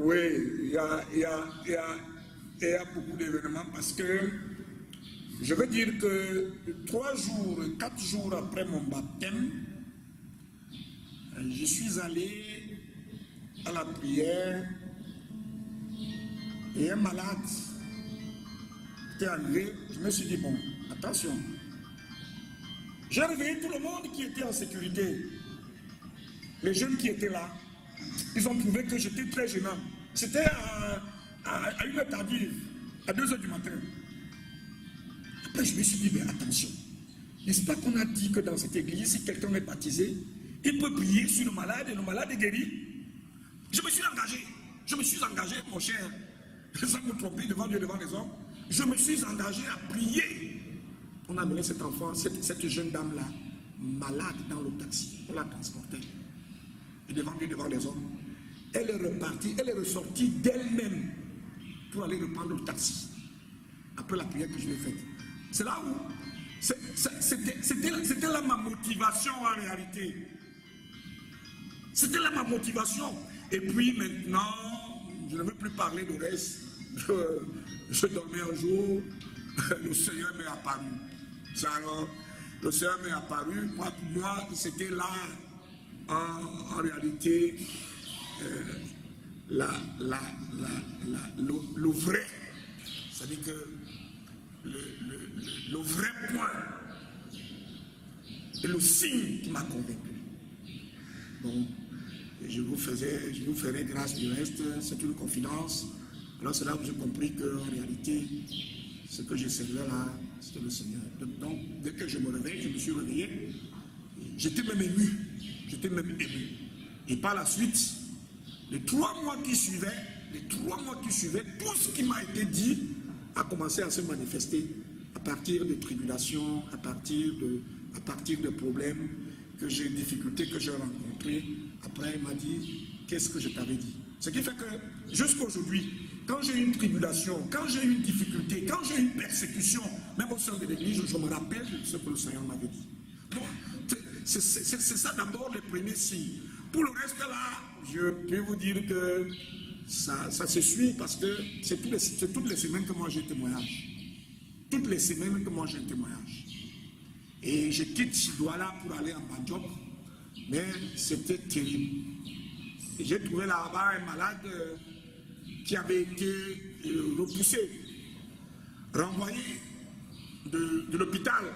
Oui, il y a beaucoup d'événements parce que je veux dire que 3 jours, 4 jours après mon baptême, je suis allé à la prière et un malade était arrivé. Je me suis dit, bon, attention. J'ai réveillé tout le monde qui était en sécurité. Les jeunes qui étaient là, ils ont trouvé que j'étais très gênant. C'était à 1h tardive, à 2h du matin. Après, je me suis dit, mais attention, n'est-ce pas qu'on a dit que dans cette église, si quelqu'un est baptisé, il peut prier sur le malade et le malade est guéri? Je me suis engagé, mon cher, sans me tromper devant Dieu, devant les hommes, je me suis engagé à prier. On a amené cet enfant, cette jeune dame-là, malade dans le taxi, on l'a transportée. Et devant Dieu, devant les hommes, elle est repartie, elle est ressortie d'elle-même pour aller reprendre le taxi. Après la prière que je lui ai faite. C'est là où c'était là ma motivation en réalité. C'était là ma motivation. Et puis maintenant, je ne veux plus parler de reste. Je dormais un jour, le Seigneur m'est apparu. Alors, le Seigneur m'est apparu. Moi, c'était là, en réalité, le vrai. C'est-à-dire que le vrai point et le signe qui m'a convaincu. Bon, je vous ferai grâce du reste, c'est une confidence. Alors c'est là où j'ai compris qu'en réalité, ce que je servais là, c'était le Seigneur. Donc, dès que je me réveille, je me suis réveillé, j'étais même ému. Et par la suite, les 3 mois qui suivaient, tout ce qui m'a été dit a commencé à se manifester à partir de tribulations, à partir de problèmes, que j'ai difficultés que j'ai rencontrés. Après, il m'a dit, qu'est-ce que je t'avais dit? Ce qui fait que, jusqu'à aujourd'hui, quand j'ai une tribulation, quand j'ai une difficulté, quand j'ai une persécution, même au sein de l'église, je me rappelle ce que le Seigneur m'avait dit. Bon, c'est ça d'abord les premiers signes. Pour le reste là, je peux vous dire que ça se suit parce que c'est toutes les semaines que moi j'ai témoignage. Toutes les semaines que moi j'ai témoignage. Et je quitte Chidouala pour aller en Banjok, mais c'était terrible. Et j'ai trouvé là-bas un malade qui avait été repoussé, renvoyé de l'hôpital,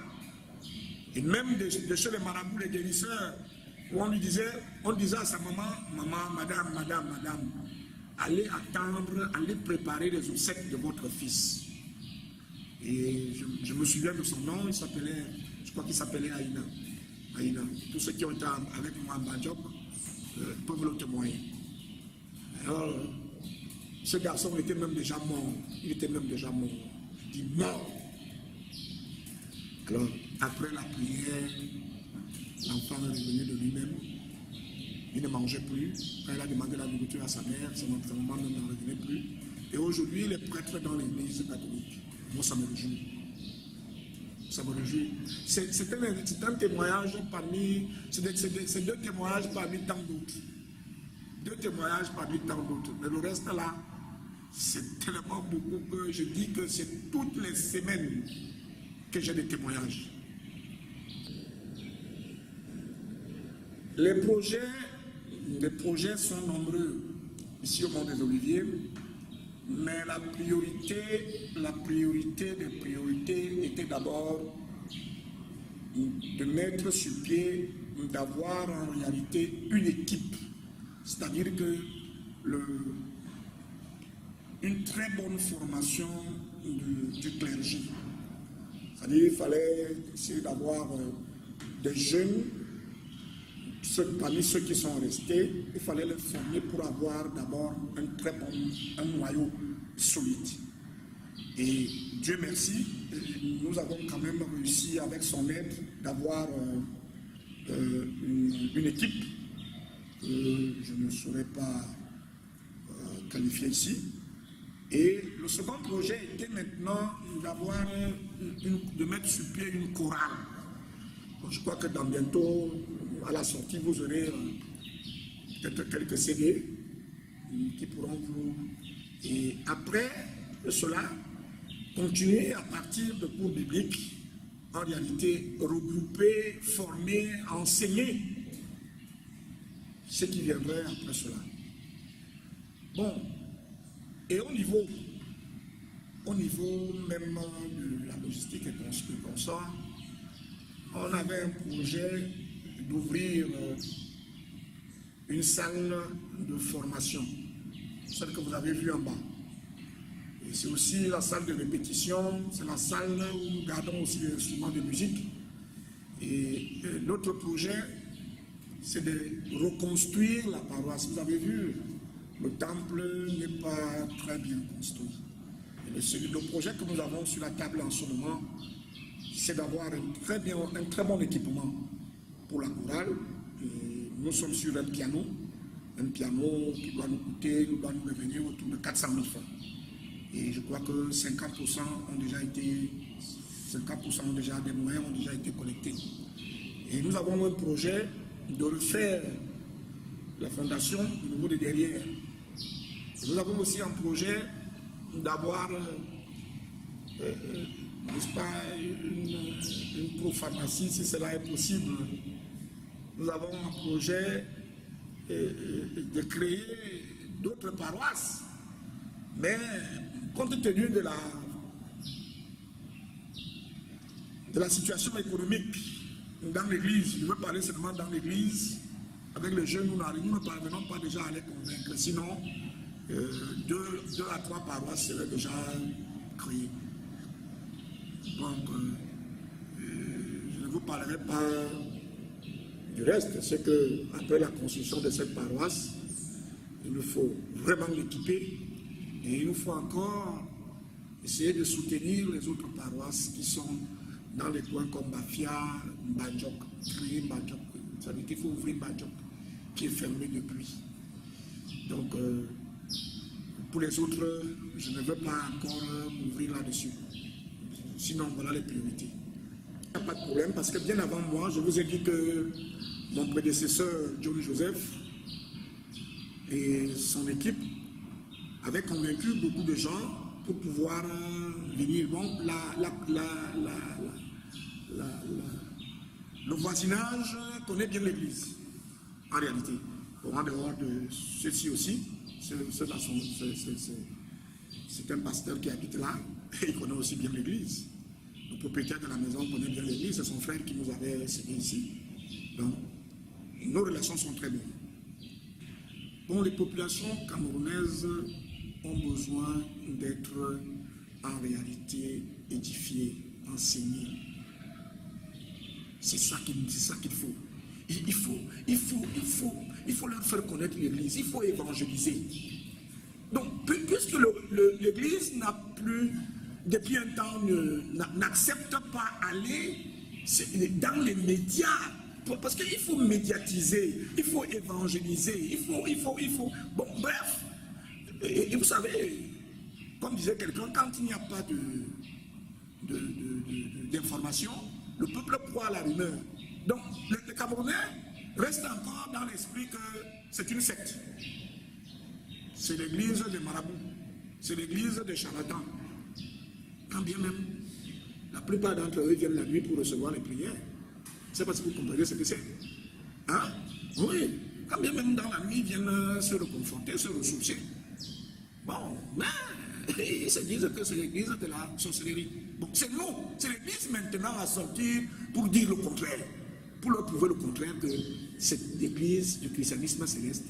et même de chez les marabouts, les guérisseurs, où on disait à sa maman, madame, allez attendre, allez préparer les obsèques de votre fils. Et je me souviens de son nom, je crois qu'il s'appelait Aïna. Tous ceux qui ont été avec moi en Banjok peuvent le témoigner. Alors, ce garçon était même déjà mort. Il était même déjà mort. Il dit mort. Alors, après la prière, l'enfant est revenu de lui-même. Il ne mangeait plus. Quand il a demandé la nourriture à sa mère, sa maman ne revenait plus. Et aujourd'hui, il est prêtre dans l'église catholique. Moi, ça me réjouit. Ça me réjouit. C'est un témoignage parmi... C'est 2 témoignages parmi tant d'autres. 2 témoignages parmi tant d'autres. Mais le reste là, c'est tellement beaucoup que je dis que c'est toutes les semaines que j'ai des témoignages. Les projets sont nombreux ici au Mont des Oliviers, mais la priorité des priorités était d'abord de mettre sur pied, d'avoir en réalité une équipe, c'est-à-dire que une très bonne formation du clergé. C'est-à-dire qu'il fallait essayer d'avoir des jeunes, parmi ceux qui sont restés, il fallait les former pour avoir d'abord un noyau solide. Et Dieu merci, nous avons quand même réussi avec son aide d'avoir une équipe que je ne saurais pas qualifier ici. Et le second projet était maintenant de mettre sur pied une chorale. Bon, je crois que dans bientôt, à la sortie, vous aurez peut-être quelques CD. qui pourront vous... Et après cela, continuer à partir de cours bibliques, en réalité regrouper, former, enseigner ce qui viendrait après cela. Bon, et au niveau même de la logistique et consort, on avait un projet d'ouvrir une salle de formation, celle que vous avez vue en bas. Et c'est aussi la salle de répétition, c'est la salle où nous gardons aussi les instruments de musique. Et l'autre projet, c'est de reconstruire la paroisse. Vous avez vu, le temple n'est pas très bien construit. Et le projet que nous avons sur la table en ce moment, c'est d'avoir un très bon équipement pour la chorale. Et nous sommes sur un piano qui doit nous coûter, doit nous revenir autour de 400 000 francs. Et je crois que 50% ont déjà été, 50% des moyens ont déjà été collectés. Et nous avons un projet de refaire la fondation au niveau de derrière. Et nous avons aussi un projet d'avoir, n'est-ce pas, une propharmacie, si cela est possible. Nous avons un projet de créer d'autres paroisses, mais compte tenu de la situation économique dans l'église, je veux parler seulement dans l'église, avec les jeunes, nous ne parvenons pas déjà à les convaincre, sinon 2 à 3 paroisses seraient déjà créées. Donc, je ne vous parlerai pas du reste, c'est qu'après la construction de cette paroisse, il nous faut vraiment l'équiper et il nous faut encore essayer de soutenir les autres paroisses qui sont dans les coins comme Bafia, Mbadjok, créer Mbadjok. Ça veut dire qu'il faut ouvrir Mbadjok, qui est fermé depuis. Donc, pour les autres, je ne veux pas encore m'ouvrir là-dessus. Sinon, voilà les priorités. Il n'y a pas de problème parce que bien avant moi, je vous ai dit que mon prédécesseur, John Joseph, et son équipe avaient convaincu beaucoup de gens pour pouvoir venir. Bon, le voisinage connaît bien l'église, en réalité. En dehors de ceci aussi, c'est un pasteur qui habite là, et il connaît aussi bien l'église. Le propriétaire de la maison connaît bien l'église, c'est son frère qui nous avait signé ici. Donc, nos relations sont très bonnes. Bon, les populations camerounaises ont besoin d'être en réalité édifiées, enseignées. C'est ça qu'il faut. Il faut leur faire connaître l'église, il faut évangéliser. Donc, puisque l'église n'a plus, depuis un temps, n'accepte pas aller dans les médias, parce qu'il faut médiatiser, il faut évangéliser, il faut... Bon, bref. Et vous savez, comme disait quelqu'un, quand il n'y a pas d'information, le peuple croit à la rumeur. Donc, les Camerounais restent encore dans l'esprit que c'est une secte. C'est l'église des marabouts, c'est l'église des charlatans. Quand bien même, la plupart d'entre eux viennent la nuit pour recevoir les prières. C'est parce que vous comprenez ce que c'est. Hein? Oui, quand bien même dans la nuit, ils viennent se reconforter, se ressourcer. Bon, mais ils se disent que c'est l'église de la sorcellerie. Bon, c'est nous, c'est l'église maintenant à sortir pour dire le contraire, pour leur prouver le contraire que cette église du christianisme céleste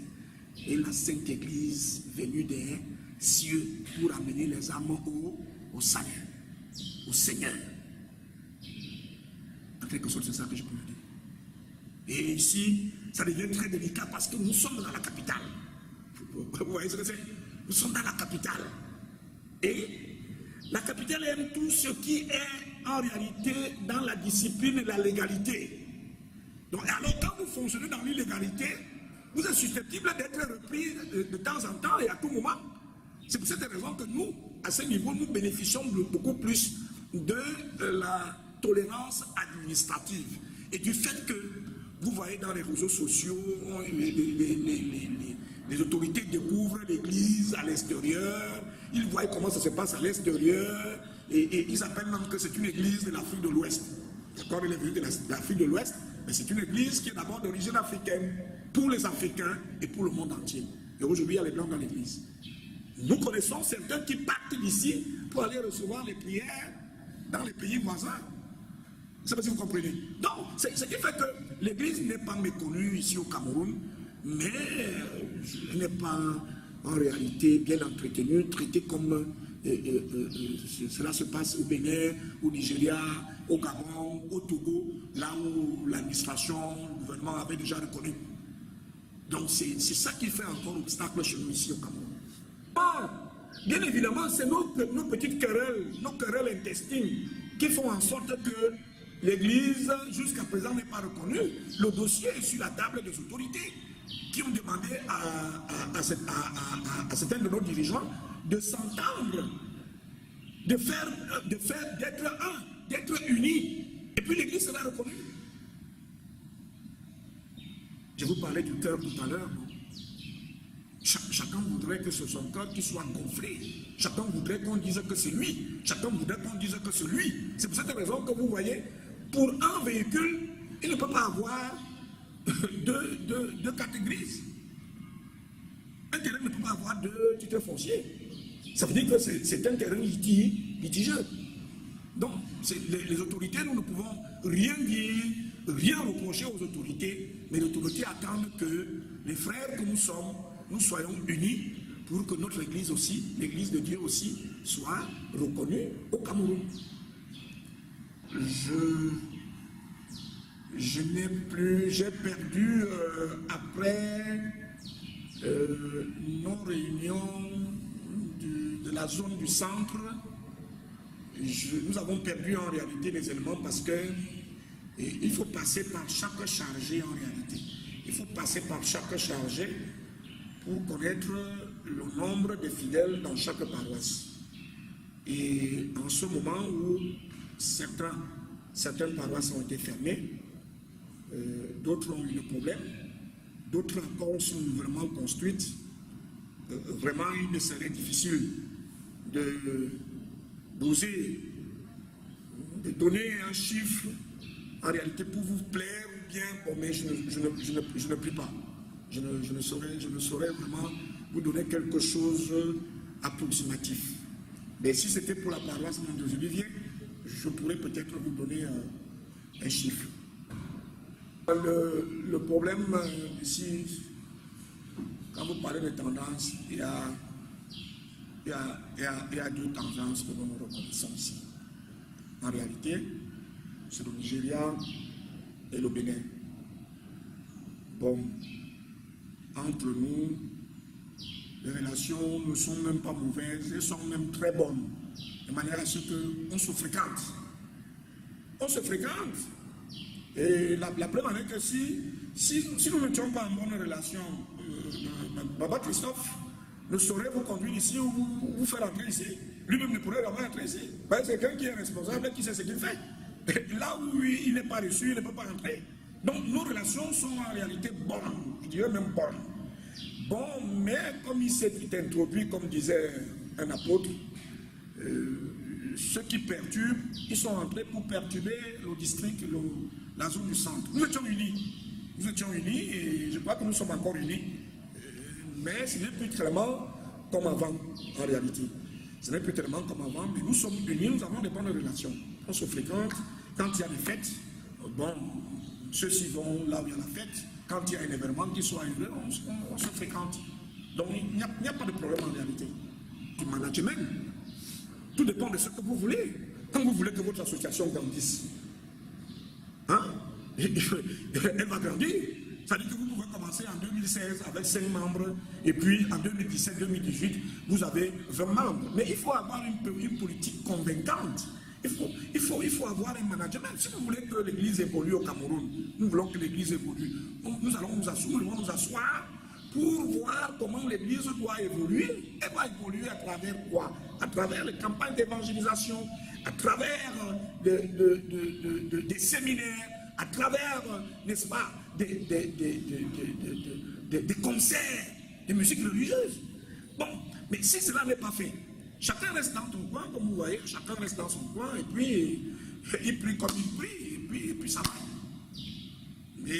est la sainte église venue des cieux pour amener les âmes au salut, au Seigneur. En quelque sorte, c'est ça que je peux vous dire. Et ici, ça devient très délicat parce que nous sommes dans la capitale. Vous voyez ce que c'est? Nous sommes dans la capitale. Et la capitale aime tout ce qui est en réalité dans la discipline et la légalité. Donc, alors quand vous fonctionnez dans l'illégalité, vous êtes susceptible d'être repris de temps en temps et à tout moment. C'est pour cette raison que nous, à ce niveau, nous bénéficions beaucoup plus de la tolérance administrative et du fait que vous voyez dans les réseaux sociaux les autorités découvrent l'église à l'extérieur, ils voient comment ça se passe à l'extérieur, et ils appellent même que c'est une église de l'Afrique de l'Ouest. D'accord, elle est venue de l'Afrique de l'Ouest, mais c'est une église qui est d'abord d'origine africaine, pour les Africains et pour le monde entier. Et aujourd'hui, il y a les Blancs dans l'église. Nous connaissons certains qui partent d'ici pour aller recevoir les prières dans les pays voisins. Je ne sais pas si vous comprenez. Donc, ce qui fait que l'église n'est pas méconnue ici au Cameroun, mais elle n'est pas en réalité bien entretenue, traitée comme cela se passe au Bénin, au Nigeria, au Gabon, au Togo, là où l'administration, le gouvernement avait déjà reconnu. Donc, c'est ça qui fait encore obstacle chez nous ici au Cameroun. Bon, bien évidemment, c'est nos petites querelles, nos querelles intestines qui font en sorte que l'Église, jusqu'à présent, n'est pas reconnue. Le dossier est sur la table des autorités qui ont demandé à certains de nos dirigeants de s'entendre, d'être un, d'être unis. Et puis l'Église sera reconnue. Je vous parlais du cœur tout à l'heure. Chacun voudrait que ce soit son cœur qui soit gonflé. Chacun voudrait qu'on dise que c'est lui. Chacun voudrait qu'on dise que c'est lui. C'est pour cette raison que vous voyez, pour un véhicule, il ne peut pas avoir deux cartes grises. Un terrain ne peut pas avoir deux titres fonciers. Ça veut dire que c'est un terrain litigieux. Donc, les autorités, nous ne pouvons rien dire, rien reprocher aux autorités, mais les autorités attendent que les frères que nous sommes, nous soyons unis pour que notre Église aussi, l'Église de Dieu aussi, soit reconnue au Cameroun. J'ai perdu après nos réunions de la zone du centre, nous avons perdu en réalité les éléments parce que il faut passer par chaque chargé en réalité. Il faut passer par chaque chargé pour connaître le nombre de fidèles dans chaque paroisse. Et en ce moment où certaines paroisses ont été fermées, d'autres ont eu des problèmes, d'autres encore sont vraiment construites. Vraiment, il me serait difficile d'oser de donner un chiffre en réalité pour vous plaire ou bien, bon, mais je ne prie pas. Je ne saurais vraiment vous donner quelque chose approximatif. Mais si c'était pour la paroisse de Olivier, je pourrais peut-être vous donner un chiffre. Le problème ici, quand vous parlez de tendances, il y a deux tendances que nous reconnaissons ici. En réalité, c'est le Nigeria et le Bénin. Bon, entre nous, les relations ne sont même pas mauvaises, elles sont même très bonnes, de manière à ce qu'on se fréquente. On se fréquente. Et la preuve en est que si nous n'étions pas en bonne relation, Baba Christophe ne saurait vous conduire ici ou vous faire entrer ici. Lui-même ne pourrait jamais entrer ici. C'est quelqu'un qui est responsable et qui sait ce qu'il fait. Et là où il n'est pas reçu, il ne peut pas entrer. Donc nos relations sont en réalité bonnes, je dirais même bonnes. Bon, mais comme il s'est introduit, comme disait un apôtre, ceux qui perturbent, ils sont entrés pour perturber le district, la zone du centre. Nous étions unis et je crois que nous sommes encore unis, mais ce n'est plus tellement comme avant en réalité. Ce n'est plus tellement comme avant, mais nous sommes unis, nous avons des bonnes relations. On se fréquente, quand il y a des fêtes, bon, ceux-ci vont là où il y a la fête, quand il y a un événement qui soit heureux, on se fréquente. Donc il n'y a pas de problème en réalité. Du management, tout dépend de ce que vous voulez. Quand vous voulez que votre association grandisse, hein? Elle va grandir. C'est-à-dire que vous pouvez commencer en 2016 avec 5 membres, et puis en 2017-2018, vous avez 20 membres. Mais il faut avoir une politique convaincante. Il faut avoir un management. Si vous voulez que l'Église évolue au Cameroun, nous voulons que l'Église évolue. Nous allons nous asseoir pour voir comment l'Église doit évoluer. Elle va évoluer à travers quoi? À travers les campagnes d'évangélisation, à travers des séminaires, à travers, n'est-ce pas, des concerts des musiques religieuses. Bon, mais si cela n'est pas fait, chacun reste dans son coin, comme vous voyez, chacun reste dans son coin, et puis il prie comme il prie, et puis ça va. Mais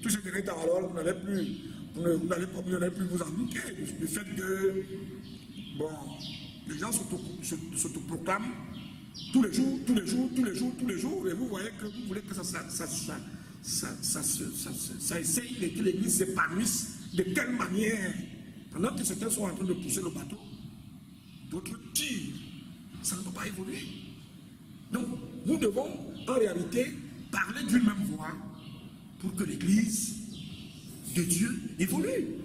tout ce dernier temps, alors, vous n'allez plus vous en douter du fait que, bon, les gens s'autoproclament tous les jours, et vous voyez que vous voulez que ça essaye que l'Église s'épanouisse de telle manière, pendant que certains sont en train de pousser le bateau, d'autres tirent, ça ne peut pas évoluer. Donc, nous devons, en réalité, parler d'une même voix pour que l'Église de Dieu évolue.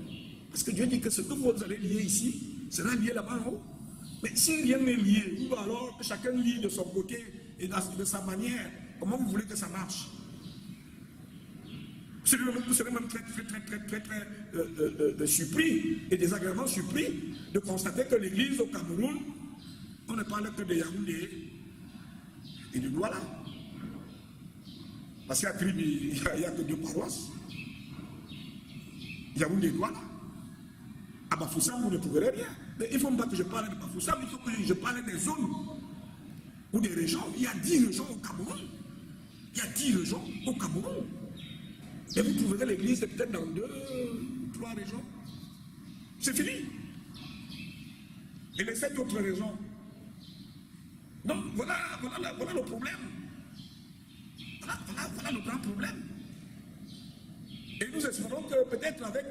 Parce que Dieu dit que ce que vous allez lier ici, sera lié là-bas en haut. Mais si rien n'est lié, ou alors que chacun lie de son côté et de sa manière, comment vous voulez que ça marche? Vous serez même très surpris et désagréablement surpris de constater que l'Église au Cameroun, on ne parle que de Yaoundé et de Douala. Parce qu'à Crib, il n'y a que 2 paroisses. Yaoundé et Douala. À Bafoussam, vous ne trouverez rien. Mais il ne faut pas que je parle de Bafoussam, il faut que je parle des zones ou des régions. Il y a 10 régions au Cameroun. Il y a 10 régions au Cameroun. Et vous trouverez l'église peut-être dans 2 ou 3 régions. C'est fini. Et les 7 autres régions. Donc voilà le problème. Voilà le grand problème. Et nous espérons que peut-être avec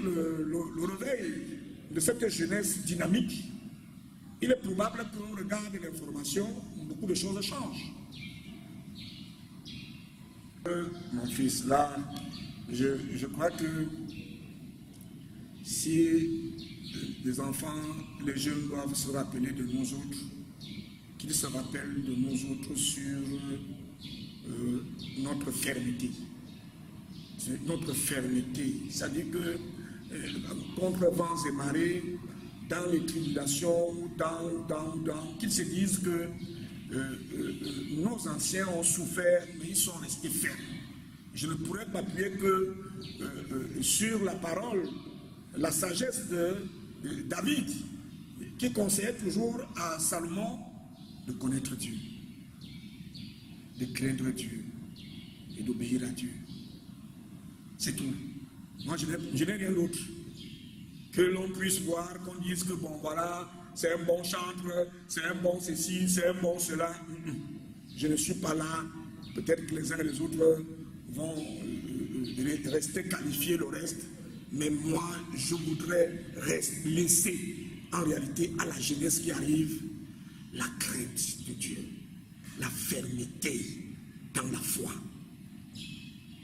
le réveil de cette jeunesse dynamique, il est probable qu'au regard de l'information, beaucoup de choses changent. Mon fils, là, je crois que si les enfants, les jeunes doivent se rappeler de nous autres, qu'ils se rappellent de nous autres sur notre fermeté. Notre fermeté, c'est-à-dire que contre vents et marées, dans les tribulations, qu'ils se disent que nos anciens ont souffert, mais ils sont restés fermes. Je ne pourrais m'appuyer que sur la parole, la sagesse de David, qui conseillait toujours à Salomon de connaître Dieu, de craindre Dieu et d'obéir à Dieu. C'est tout. Moi, je n'ai rien d'autre. Que l'on puisse voir, qu'on dise que bon, voilà, c'est un bon chantre, c'est un bon ceci, c'est un bon cela. Je ne suis pas là. Peut-être que les uns et les autres vont rester qualifiés le reste. Mais moi, je voudrais laisser en réalité à la jeunesse qui arrive la crainte de Dieu, la fermeté dans la foi.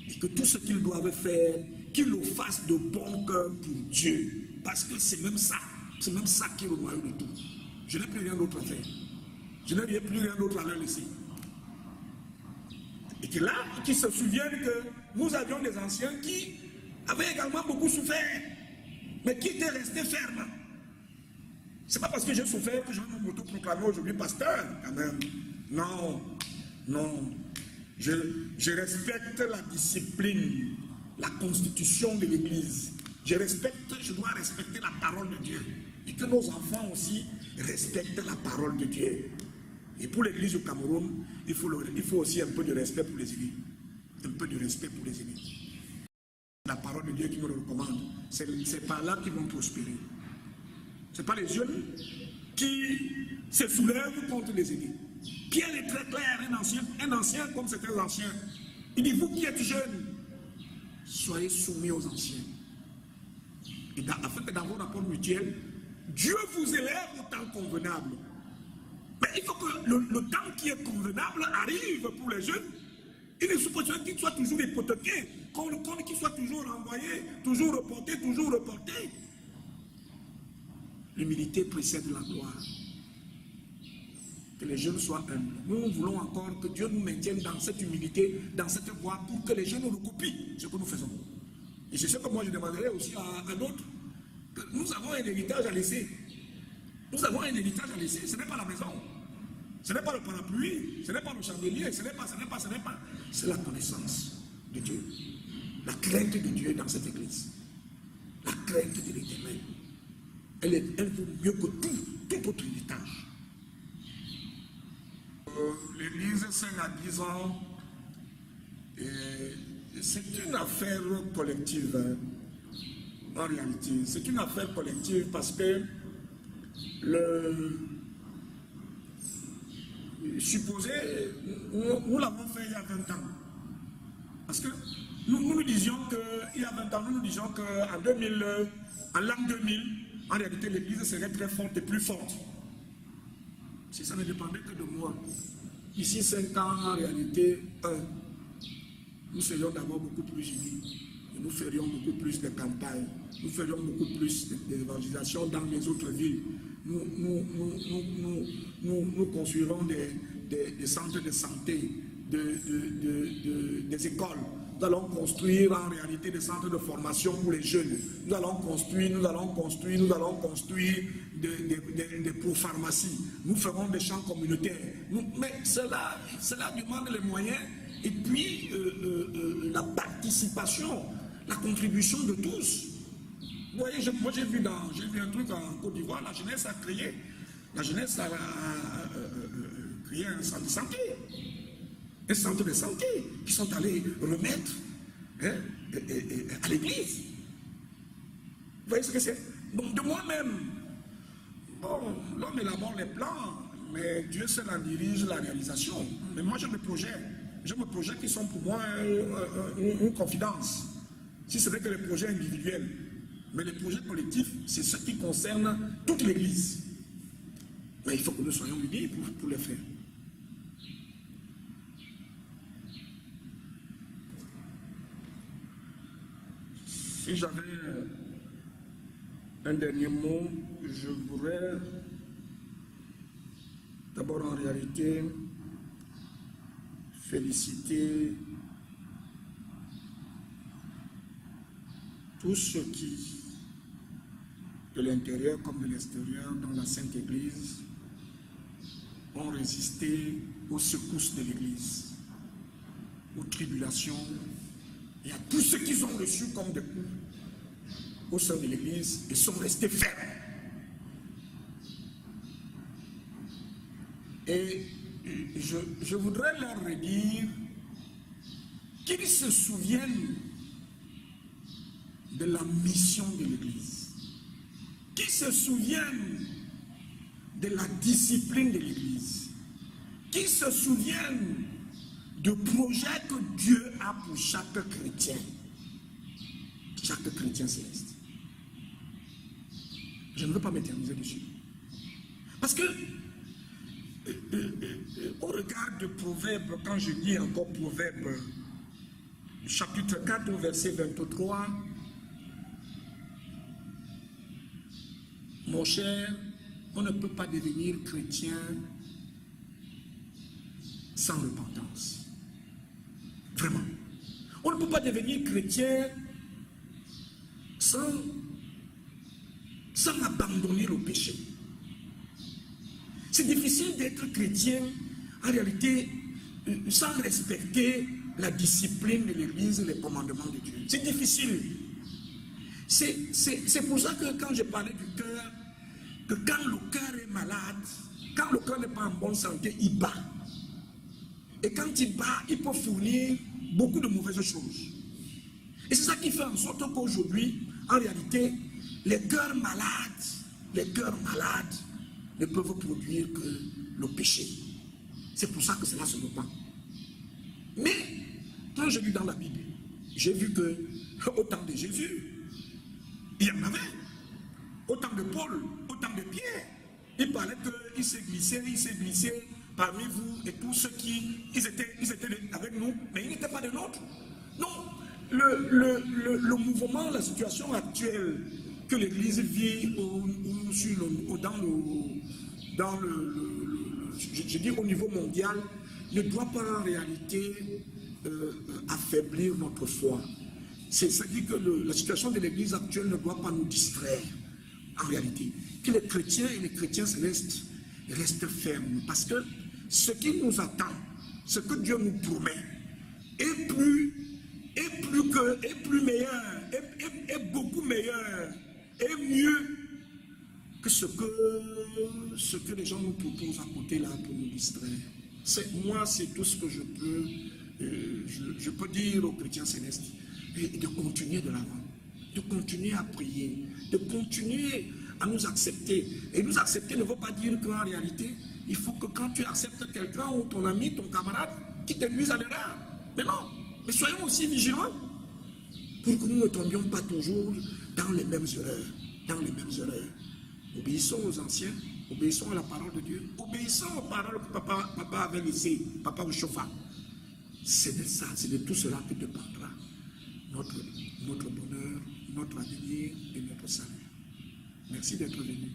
Et que tout ce qu'ils doivent faire, qu'ils le fassent de bon cœur pour Dieu. Parce que c'est même ça qui est le noyau de tout. Je n'ai plus rien d'autre à faire. Je n'ai plus rien d'autre à leur laisser. Et que là, qu'ils se souviennent que nous avions des anciens qui avaient également beaucoup souffert, mais qui étaient restés fermes. C'est pas parce que j'ai souffert que je vais m'auto-proclamer aujourd'hui pasteur, quand même. Non, non. Je respecte la discipline, la constitution de l'Église. Je dois respecter la parole de Dieu. Et que nos enfants aussi respectent la parole de Dieu. Et pour l'Église au Cameroun, il faut aussi un peu de respect pour les aînés. Un peu de respect pour les aînés. La parole de Dieu qui me le recommande. C'est par là qu'ils vont prospérer. Ce n'est pas les jeunes qui se soulèvent contre les aînés. Pierre est très clair, un ancien comme certains anciens. Il dit, vous qui êtes jeunes, soyez soumis aux anciens. Et afin que dans vos rapports mutuels, Dieu vous élève au temps convenable. Mais il faut que le temps qui est convenable arrive pour les jeunes. Il ne faut pas qu'ils soient toujours hypothéqués, qu'ils soient toujours renvoyés, toujours reportés, toujours reportés. L'humilité précède la gloire. Que les jeunes soient humbles. Nous voulons encore que Dieu nous maintienne dans cette humilité, dans cette voie, pour que les jeunes nous copient ce que nous faisons. Et c'est ce que moi je demanderai aussi à d'autres. Nous avons un héritage à laisser. Nous avons un héritage à laisser. Ce n'est pas la maison. Ce n'est pas le parapluie. Ce n'est pas le chandelier. Ce n'est pas. C'est la connaissance de Dieu. La crainte de Dieu dans cette église. crainte de l'Éternel. Elle vaut mieux que tout autre héritage. L'Église Saint-Nadise, c'est une affaire collective. En réalité, c'est une affaire collective parce que nous l'avons fait il y a 20 ans. Parce que nous disions qu'il y a 20 ans, nous disions qu'en l'an 2000, en réalité, l'Église serait très forte et plus forte. Si ça ne dépendait que de moi. Ici, 5 ans, en réalité, nous serions d'abord beaucoup plus unis. Et nous ferions beaucoup plus de campagnes. Nous ferions beaucoup plus d'évangélisation dans les autres villes. Nous construirons des centres de santé, des écoles. Nous allons construire en réalité des centres de formation pour les jeunes. Nous allons construire des pro-pharmacies. Nous ferons des champs communautaires. Mais cela demande les moyens et puis la participation, la contribution de tous. Vous voyez, moi j'ai vu un truc en Côte d'Ivoire, la jeunesse a créé un centre de santé. Un centre de santé qui sont allés remettre à l'église. Vous voyez ce que c'est? Donc de moi-même, bon, l'homme élabore les plans, mais Dieu seul en dirige la réalisation. Mais moi j'ai mes projets qui sont pour moi une confidence. Si ce n'est que les projets individuels. Mais les projets collectifs, c'est ce qui concerne toute l'église. Mais il faut que nous soyons unis pour les faire. Si j'avais un dernier mot, je voudrais d'abord en réalité féliciter tous ceux qui, de l'intérieur comme de l'extérieur, dans la Sainte Église, ont résisté aux secousses de l'Église, aux tribulations, et à tous ceux qu'ils ont reçus comme des coups au sein de l'Église et sont restés fermes. Et je voudrais leur redire qu'ils se souviennent de la mission de l'Église, qu'ils se souviennent de la discipline de l'Église, qu'ils se souviennent du projet que Dieu a pour chaque chrétien céleste. Je ne veux pas m'éterniser dessus. Parce que, au regard de Proverbes, quand je dis encore Proverbes, chapitre 4, verset 23, mon cher, on ne peut pas devenir chrétien sans repentance. Vraiment. On ne peut pas devenir chrétien sans abandonner le péché. C'est difficile d'être chrétien, en réalité, sans respecter la discipline de l'Église et les commandements de Dieu. C'est difficile. C'est pour ça que quand je parlais du cœur, que quand le cœur est malade, quand le cœur n'est pas en bonne santé, il bat. Et quand il bat, il peut fournir beaucoup de mauvaises choses. Et c'est ça qui fait en sorte qu'aujourd'hui, en réalité, les cœurs malades ne peuvent produire que le péché. C'est pour ça que cela se répand. Mais, quand je lis dans la Bible, j'ai vu que, au temps de Jésus, il y en avait. Au temps de Paul, au temps de Pierre, il parlait qu'il s'est glissé parmi vous et tous ceux qui ils étaient avec nous, mais ils n'étaient pas des nôtres. Non, le mouvement, la situation actuelle que l'Église vit je dis au niveau mondial, ne doit pas en réalité affaiblir notre foi. C'est-à-dire que la situation de l'Église actuelle ne doit pas nous distraire, en réalité. Que les chrétiens et les chrétiens célestes restent fermes, parce que ce qui nous attend, ce que Dieu nous promet, est plus est plus meilleur, est beaucoup meilleur, et mieux que ce que les gens nous proposent à côté là pour nous distraire. Moi, c'est tout ce que je peux dire aux chrétiens célestes, et de continuer de l'avant, de continuer à prier, de continuer à nous accepter. Et nous accepter ne veut pas dire qu'en réalité, il faut que quand tu acceptes quelqu'un ou ton ami, ton camarade, qui t'induise à l'erreur. Mais non, mais soyons aussi vigilants pour que nous ne tombions pas toujours dans les mêmes erreurs. Obéissons aux anciens, obéissons à la parole de Dieu, obéissons aux paroles que papa avait laissées, papa au chauffard. C'est de ça, c'est de tout cela que dépendra notre bonheur, notre avenir et notre salut. Merci d'être venu.